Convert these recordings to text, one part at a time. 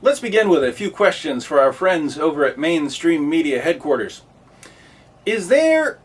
Let's begin with a few questions for our friends over at Mainstream Media Headquarters. Is there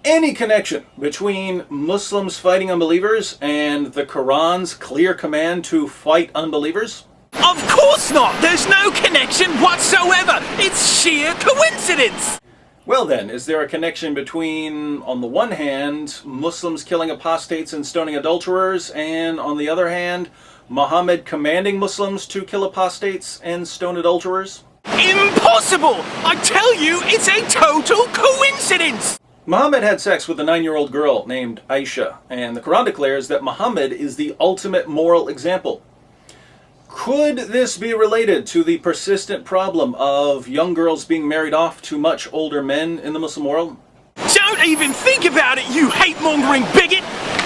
any connection between Muslims fighting unbelievers and the Quran's clear command to fight unbelievers? Of course not! There's no connection whatsoever! It's sheer coincidence! Well then, is there a connection between, on the one hand, Muslims killing apostates and stoning adulterers, and on the other hand, Muhammad commanding Muslims to kill apostates and stone adulterers? Impossible! I tell you, it's a total coincidence! Muhammad had sex with a 9-year-old girl named Aisha, and the Quran declares that Muhammad is the ultimate moral example. Could this be related to the persistent problem of young girls being married off to much older men in the Muslim world? Don't even think about it, you hate-mongering bigot!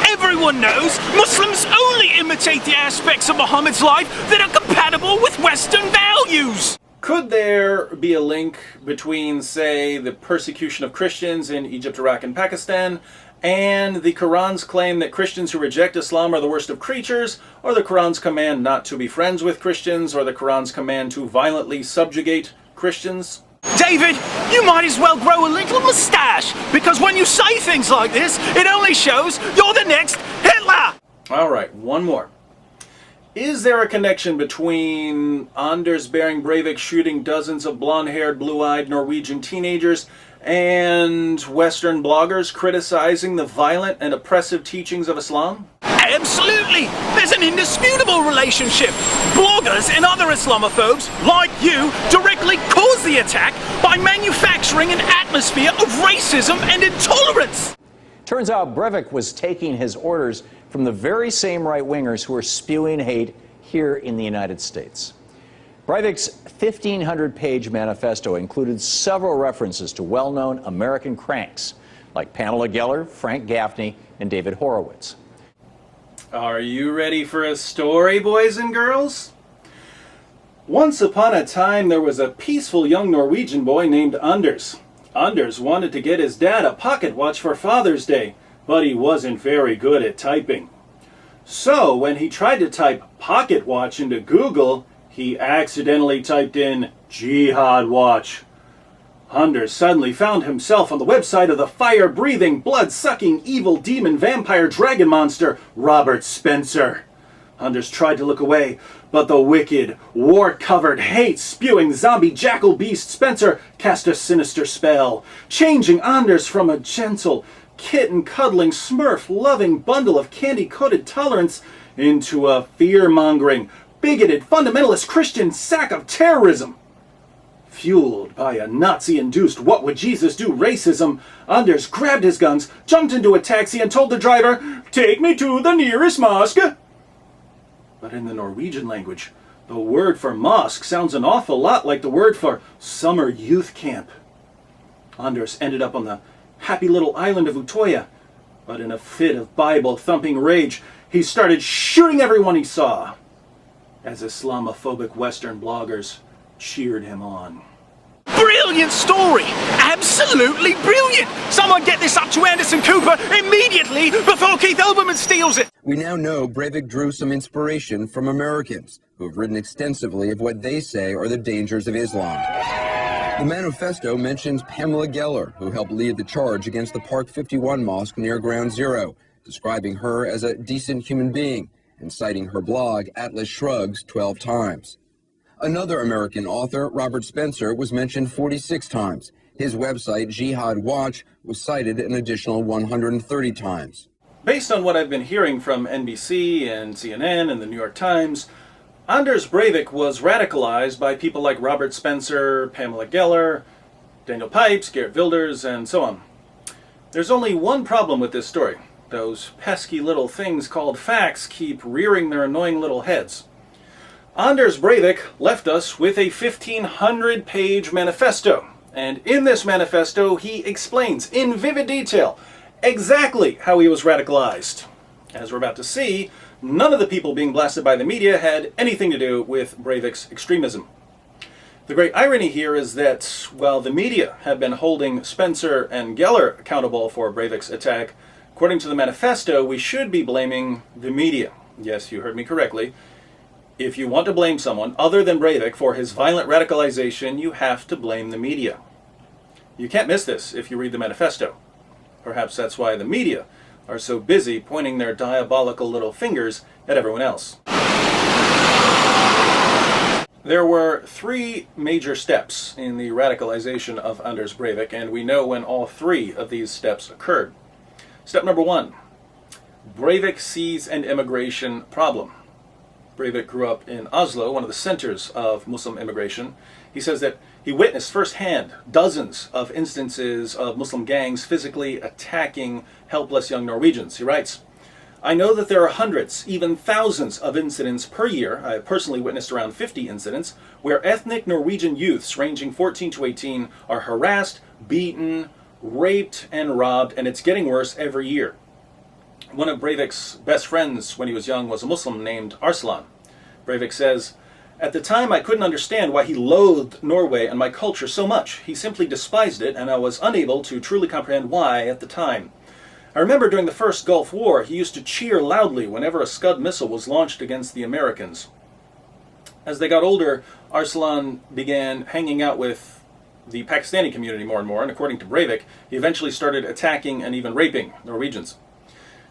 Everyone knows Muslims only imitate the aspects of Muhammad's life that are compatible with Western values! Could there be a link between, say, the persecution of Christians in Egypt, Iraq, and Pakistan, and the Quran's claim that Christians who reject Islam are the worst of creatures, or the Quran's command not to be friends with Christians, or the Quran's command to violently subjugate Christians? David, you might as well grow a little mustache, because when you say things like this, it only shows you're the next Hitler! Alright, one more. Is there a connection between Anders Behring Breivik shooting dozens of blonde-haired, blue-eyed Norwegian teenagers and Western bloggers criticizing the violent and oppressive teachings of Islam? Absolutely! There's an indisputable relationship. Bloggers and other Islamophobes, like you, directly cause the attack by manufacturing an atmosphere of racism and intolerance. Turns out Breivik was taking his orders from the very same right-wingers who are spewing hate here in the United States. Breivik's 1,500-page manifesto included several references to well-known American cranks like Pamela Geller, Frank Gaffney, and David Horowitz. Are you ready for a story, boys and girls? Once upon a time, there was a peaceful young Norwegian boy named Anders. Anders wanted to get his dad a pocket watch for Father's Day, but he wasn't very good at typing. So, when he tried to type pocket watch into Google, he accidentally typed in jihad watch. Anders suddenly found himself on the website of the fire-breathing, blood-sucking, evil demon vampire dragon monster, Robert Spencer. Anders tried to look away, but the wicked, wart-covered, hate-spewing zombie jackal beast Spencer cast a sinister spell, changing Anders from a gentle, kitten-cuddling, smurf-loving bundle of candy-coated tolerance into a fear-mongering, bigoted, fundamentalist Christian sack of terrorism. Fueled by a Nazi-induced what-would-Jesus-do racism, Anders grabbed his guns, jumped into a taxi, and told the driver, "Take me to the nearest mosque." But in the Norwegian language, the word for mosque sounds an awful lot like the word for summer youth camp. Anders ended up on the happy little island of Utoya, but in a fit of Bible-thumping rage, he started shooting everyone he saw, as Islamophobic Western bloggers cheered him on. Brilliant story! Absolutely brilliant! Someone get this up to Anderson Cooper immediately before Keith Olbermann steals it! We now know Breivik drew some inspiration from Americans who have written extensively of what they say are the dangers of Islam. The manifesto mentions Pamela Geller, who helped lead the charge against the Park 51 mosque near Ground Zero, describing her as a decent human being and citing her blog, Atlas Shrugs, 12 times. Another American author, Robert Spencer, was mentioned 46 times. His website, Jihad Watch, was cited an additional 130 times. Based on what I've been hearing from NBC and CNN and the New York Times, Anders Breivik was radicalized by people like Robert Spencer, Pamela Geller, Daniel Pipes, Geert Wilders, and so on. There's only one problem with this story. Those pesky little things called facts keep rearing their annoying little heads. Anders Breivik left us with a 1,500-page manifesto, and in this manifesto he explains in vivid detail exactly how he was radicalized. As we're about to see, none of the people being blasted by the media had anything to do with Breivik's extremism. The great irony here is that while the media have been holding Spencer and Geller accountable for Breivik's attack, according to the manifesto, we should be blaming the media. Yes, you heard me correctly. If you want to blame someone other than Breivik for his violent radicalization, you have to blame the media. You can't miss this if you read the manifesto. Perhaps that's why the media are so busy pointing their diabolical little fingers at everyone else. There were 3 major steps in the radicalization of Anders Breivik, and we know when all 3 of these steps occurred. Step number 1, Breivik sees an immigration problem. Breivik grew up in Oslo, one of the centers of Muslim immigration. He says that he witnessed firsthand dozens of instances of Muslim gangs physically attacking helpless young Norwegians. He writes, "I know that there are hundreds, even thousands of incidents per year. I have personally witnessed around 50 incidents where ethnic Norwegian youths ranging 14 to 18 are harassed, beaten, raped, and robbed, and it's getting worse every year." One of Breivik's best friends when he was young was a Muslim named Arslan. Breivik says, "At the time I couldn't understand why he loathed Norway and my culture so much. He simply despised it, and I was unable to truly comprehend why at the time. I remember during the first Gulf War, he used to cheer loudly whenever a Scud missile was launched against the Americans." As they got older, Arslan began hanging out with the Pakistani community more and more, and according to Breivik, he eventually started attacking and even raping Norwegians.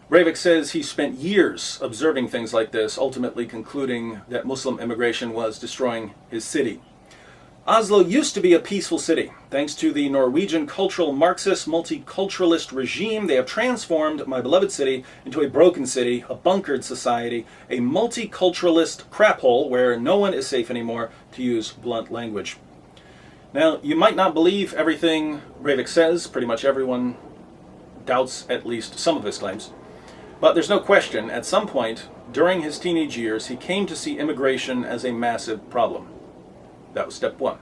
Breivik says he spent years observing things like this, ultimately concluding that Muslim immigration was destroying his city. Oslo used to be a peaceful city. Thanks to the Norwegian cultural Marxist multiculturalist regime, they have transformed my beloved city into a broken city, a bunkered society, a multiculturalist crap hole where no one is safe anymore, to use blunt language. Now, you might not believe everything Breivik says. Pretty much everyone doubts at least some of his claims. But there's no question, at some point during his teenage years, he came to see immigration as a massive problem. That was step 1.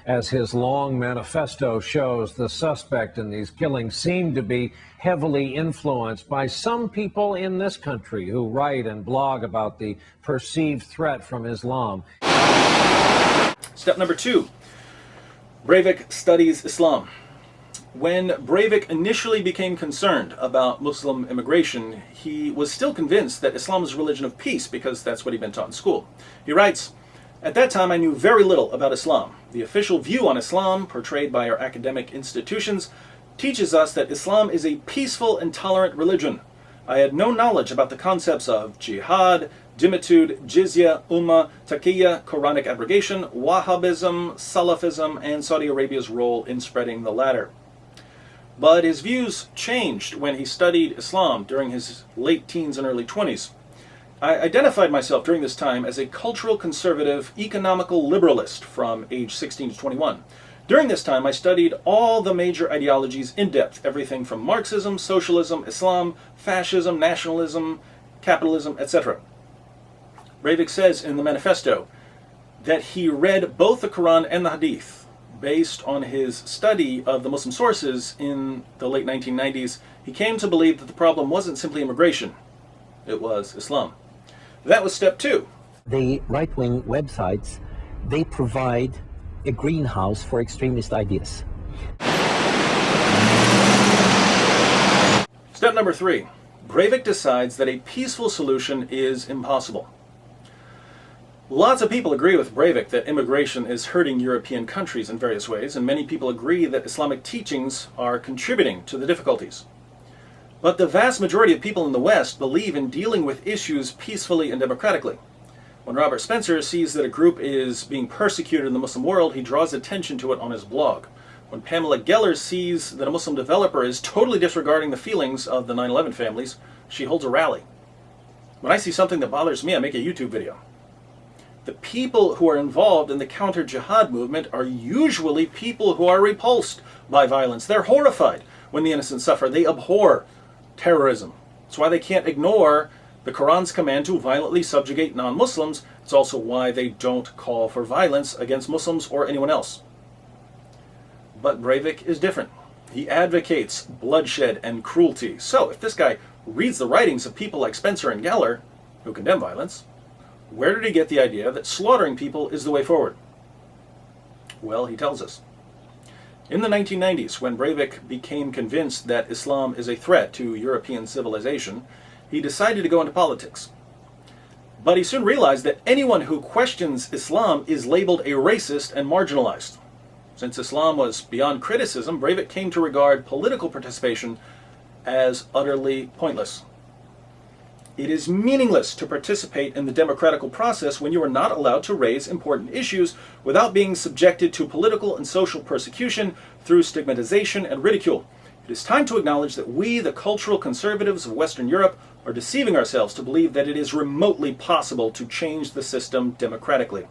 As his long manifesto shows, the suspect in these killings seemed to be heavily influenced by some people in this country who write and blog about the perceived threat from Islam. Step number 2, Breivik studies Islam. When Breivik initially became concerned about Muslim immigration, he was still convinced that Islam is a religion of peace because that's what he'd been taught in school. He writes, "At that time I knew very little about Islam. The official view on Islam, portrayed by our academic institutions, teaches us that Islam is a peaceful and tolerant religion. I had no knowledge about the concepts of jihad, dhimmitude, jizya, ummah, taqiyya, Quranic abrogation, Wahhabism, Salafism, and Saudi Arabia's role in spreading the latter." But his views changed when he studied Islam during his late teens and early 20s. "I identified myself during this time as a cultural conservative, economical liberalist from age 16 to 21. During this time, I studied all the major ideologies in depth, everything from Marxism, socialism, Islam, fascism, nationalism, capitalism, etc." Breivik says in the manifesto that he read both the Quran and the Hadith. Based on his study of the Muslim sources in the late 1990s, he came to believe that the problem wasn't simply immigration, it was Islam. That was step 2. The right-wing websites, they provide a greenhouse for extremist ideas. Step number 3. Breivik decides that a peaceful solution is impossible. Lots of people agree with Breivik that immigration is hurting European countries in various ways, and many people agree that Islamic teachings are contributing to the difficulties. But the vast majority of people in the West believe in dealing with issues peacefully and democratically. When Robert Spencer sees that a group is being persecuted in the Muslim world, he draws attention to it on his blog. When Pamela Geller sees that a Muslim developer is totally disregarding the feelings of the 9/11 families, she holds a rally. When I see something that bothers me, I make a YouTube video. The people who are involved in the counter-jihad movement are usually people who are repulsed by violence. They're horrified when the innocent suffer. They abhor terrorism. That's why they can't ignore the Quran's command to violently subjugate non-Muslims. It's also why they don't call for violence against Muslims or anyone else. But Breivik is different. He advocates bloodshed and cruelty. So if this guy reads the writings of people like Spencer and Geller, who condemn violence, where did he get the idea that slaughtering people is the way forward? Well, he tells us. In the 1990s, when Breivik became convinced that Islam is a threat to European civilization, he decided to go into politics. But he soon realized that anyone who questions Islam is labeled a racist and marginalized. Since Islam was beyond criticism, Breivik came to regard political participation as utterly pointless. It is meaningless to participate in the democratical process when you are not allowed to raise important issues without being subjected to political and social persecution through stigmatization and ridicule. It is time to acknowledge that we, the cultural conservatives of Western Europe, are deceiving ourselves to believe that it is remotely possible to change the system democratically.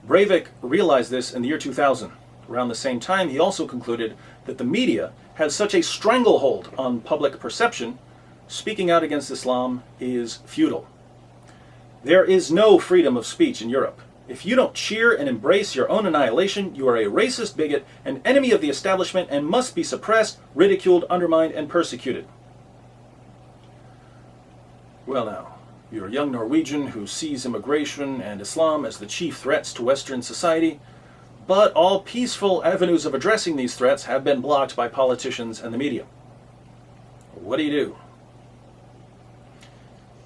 Breivik realized this in the year 2000. Around the same time, he also concluded that the media has such a stranglehold on public perception, speaking out against Islam is futile. There is no freedom of speech in Europe. If you don't cheer and embrace your own annihilation, you are a racist bigot, an enemy of the establishment, and must be suppressed, ridiculed, undermined, and persecuted. Well now, you're a young Norwegian who sees immigration and Islam as the chief threats to Western society, but all peaceful avenues of addressing these threats have been blocked by politicians and the media. What do?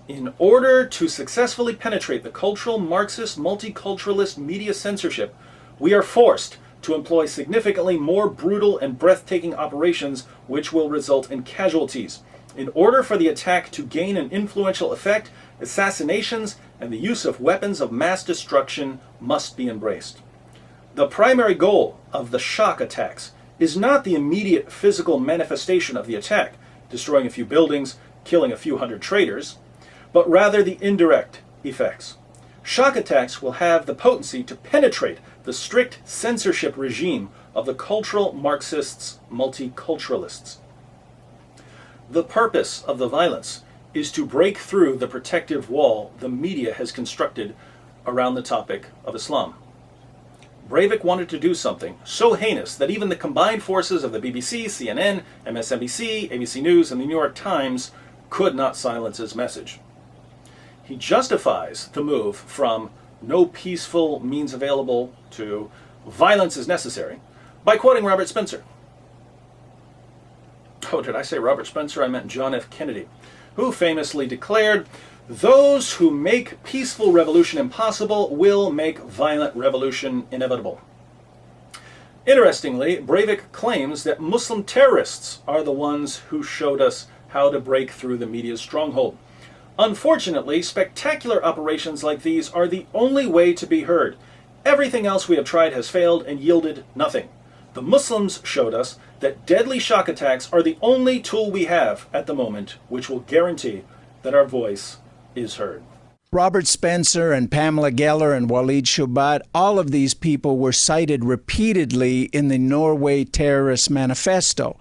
In order to successfully penetrate the cultural, Marxist, multiculturalist media censorship, we are forced to employ significantly more brutal and breathtaking operations which will result in casualties. In order for the attack to gain an influential effect, assassinations and the use of weapons of mass destruction must be embraced. The primary goal of the shock attacks is not the immediate physical manifestation of the attack, destroying a few buildings, killing a few hundred traitors, but rather the indirect effects. Shock attacks will have the potency to penetrate the strict censorship regime of the cultural Marxists, multiculturalists. The purpose of the violence is to break through the protective wall the media has constructed around the topic of Islam. Breivik wanted to do something so heinous that even the combined forces of the BBC, CNN, MSNBC, ABC News, and the New York Times could not silence his message. He justifies the move from no peaceful means available to violence is necessary by quoting Robert Spencer. Oh, did I say Robert Spencer? I meant John F. Kennedy, who famously declared, "Those who make peaceful revolution impossible will make violent revolution inevitable." Interestingly, Breivik claims that Muslim terrorists are the ones who showed us how to break through the media's stronghold. Unfortunately, spectacular operations like these are the only way to be heard. Everything else we have tried has failed and yielded nothing. The Muslims showed us that deadly shock attacks are the only tool we have at the moment which will guarantee that our voice is heard. Robert Spencer and Pamela Geller and Walid Shoebat, all of these people were cited repeatedly in the Norway Terrorist Manifesto.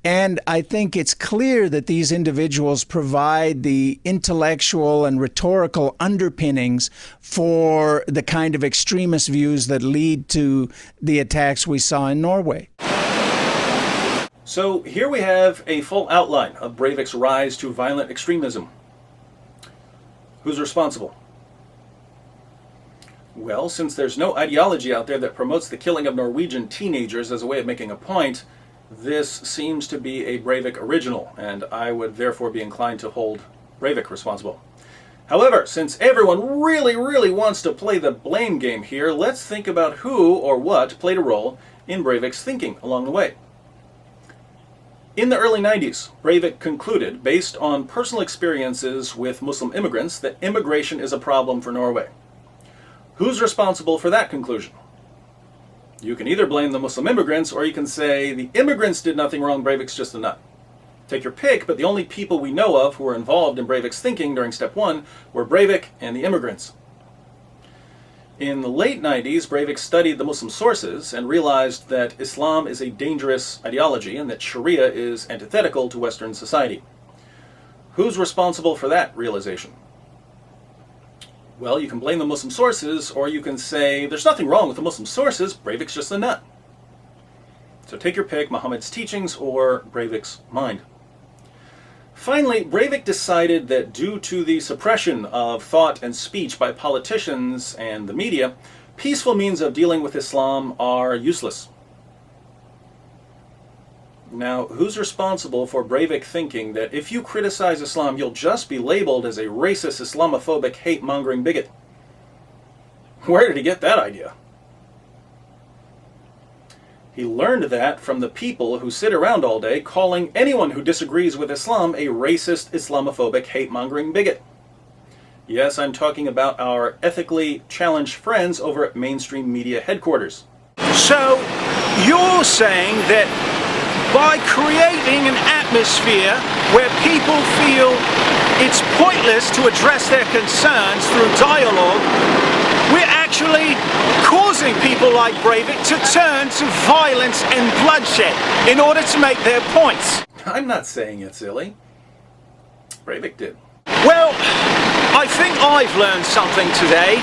And I think it's clear that these individuals provide the intellectual and rhetorical underpinnings for the kind of extremist views that lead to the attacks we saw in Norway. So here we have a full outline of Breivik's rise to violent extremism. Who's responsible? Well, since there's no ideology out there that promotes the killing of Norwegian teenagers as a way of making a point, this seems to be a Breivik original, and I would therefore be inclined to hold Breivik responsible. However, since everyone really wants to play the blame game here, let's think about who or what played a role in Breivik's thinking along the way. In the early 90s, Breivik concluded, based on personal experiences with Muslim immigrants, that immigration is a problem for Norway. Who's responsible for that conclusion? You can either blame the Muslim immigrants, or you can say the immigrants did nothing wrong, Breivik's just a nut. Take your pick, but the only people we know of who were involved in Breivik's thinking during step one were Breivik and the immigrants. In the late 90s, Breivik studied the Muslim sources and realized that Islam is a dangerous ideology and that Sharia is antithetical to Western society. Who's responsible for that realization? Well, you can blame the Muslim sources, or you can say, there's nothing wrong with the Muslim sources, Breivik's just a nut. So take your pick, Muhammad's teachings or Breivik's mind. Finally, Breivik decided that due to the suppression of thought and speech by politicians and the media, peaceful means of dealing with Islam are useless. Now, who's responsible for Breivik thinking that if you criticize Islam, you'll just be labeled as a racist, Islamophobic, hate-mongering bigot? Where did he get that idea? He learned that from the people who sit around all day calling anyone who disagrees with Islam a racist, Islamophobic, hate-mongering bigot. Yes, I'm talking about our ethically challenged friends over at mainstream media headquarters. So, you're saying that by creating an atmosphere where people feel it's pointless to address their concerns through dialogue, we're actually causing people like Breivik to turn to violence and bloodshed in order to make their points. I'm not saying it's silly. Breivik did. Well, I think I've learned something today.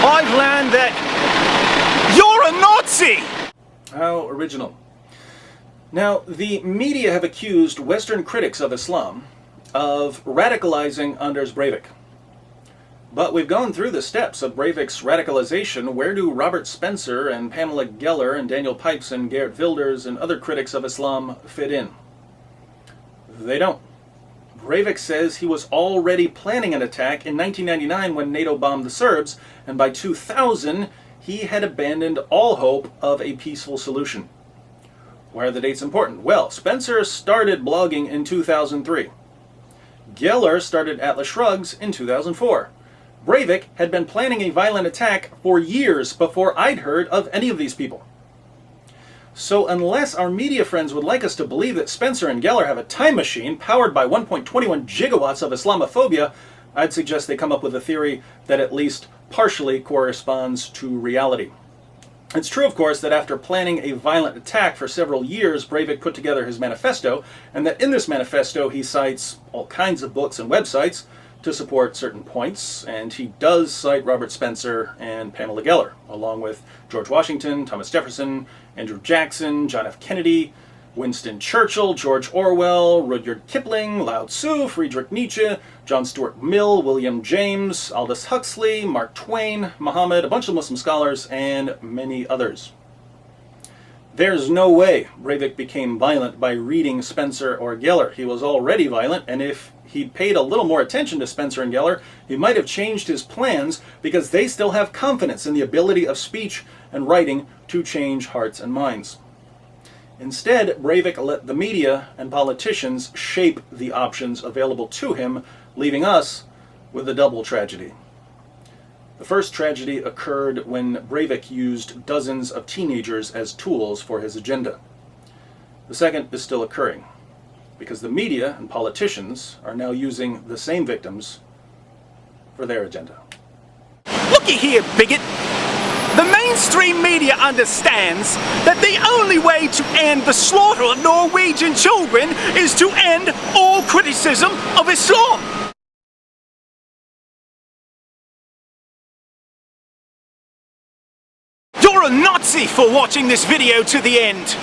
I've learned that you're a Nazi! How original. Now, the media have accused Western critics of Islam of radicalizing Anders Breivik. But we've gone through the steps of Breivik's radicalization. Where do Robert Spencer and Pamela Geller and Daniel Pipes and Geert Wilders and other critics of Islam fit in? They don't. Breivik says he was already planning an attack in 1999 when NATO bombed the Serbs, and by 2000 he had abandoned all hope of a peaceful solution. Why are the dates important? Well, Spencer started blogging in 2003. Geller started Atlas Shrugs in 2004. Breivik had been planning a violent attack for years before I'd heard of any of these people. So unless our media friends would like us to believe that Spencer and Geller have a time machine powered by 1.21 gigawatts of Islamophobia, I'd suggest they come up with a theory that at least partially corresponds to reality. It's true, of course, that after planning a violent attack for several years, Breivik put together his manifesto, and that in this manifesto he cites all kinds of books and websites to support certain points, and he does cite Robert Spencer and Pamela Geller, along with George Washington, Thomas Jefferson, Andrew Jackson, John F. Kennedy, Winston Churchill, George Orwell, Rudyard Kipling, Lao Tzu, Friedrich Nietzsche, John Stuart Mill, William James, Aldous Huxley, Mark Twain, Muhammad, a bunch of Muslim scholars, and many others. There's no way Breivik became violent by reading Spencer or Geller. He was already violent, and if he'd paid a little more attention to Spencer and Geller, he might have changed his plans because they still have confidence in the ability of speech and writing to change hearts and minds. Instead, Breivik let the media and politicians shape the options available to him, leaving us with a double tragedy. The first tragedy occurred when Breivik used dozens of teenagers as tools for his agenda. The second is still occurring, because the media and politicians are now using the same victims for their agenda. Looky here, bigot! The mainstream media understands that the only way to end the slaughter of Norwegian children is to end all criticism of Islam. You're a Nazi for watching this video to the end.